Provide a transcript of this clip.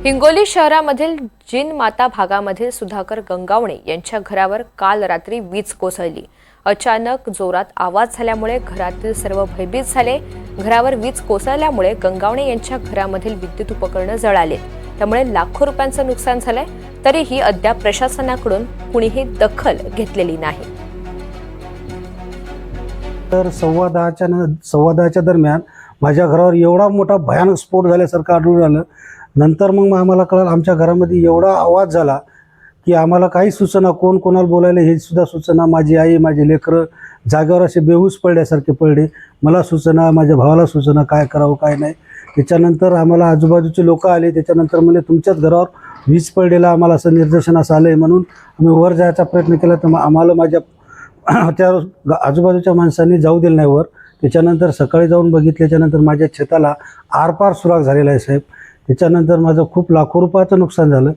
हिंगोली शहरामधील जिन माता भागामधील सुधाकर गंगावणे यांच्या घरावर काल रात्री वीज कोसळली। अचानक जोरात आवाज झाल्यामुळे घरातील सर्व भयभीत झाले। घरावर वीज कोसळल्यामुळे गंगावणे यांच्या घरामधील विद्युत उपकरणे जळाले। त्यामुळे लाखो रुपयांचं नुकसान झालंय। तरीही अद्याप प्रशासनाकडून कुणीही दखल घेतलेली नाही। तर सव्वा दहाच्या दरम्यान माझ्या घरावर एवढा मोठा भयानक स्फोट झाल्यासारखं आढळून आलं। नंतर मग आम्हाला कळलं आमच्या घरामध्ये एवढा आवाज झाला की आम्हाला काही सुचना, कोण कोणाला बोलायला हे सुद्धा सुचना। माझी आई, माझे लेकरं जागेवर असे बेहोश पडल्यासारखे पडले। मला सुचना, माझ्या भावाला सुचना काय करावं काय नाही। त्याच्यानंतर आम्हाला आजूबाजूचे लोक आले। त्याच्यानंतर म्हणजे तुमच्याच घरावर वीज पडलेला आम्हाला असं निदर्शनास आलं आहे म्हणून आम्ही वर जायचा प्रयत्न केला, तर आम्हाला माझ्या त्या आजूबाजूच्या माणसांनी जाऊ दिलं नाही वर। त्याच्यानंतर सकाळी जाऊन बघितल्याच्यानंतर माझ्या छताला आरपार सुराख झालेला आहे साहेब। त्याच्यानंतर माझं खूप लाखो रुपयाचं नुकसान झालं।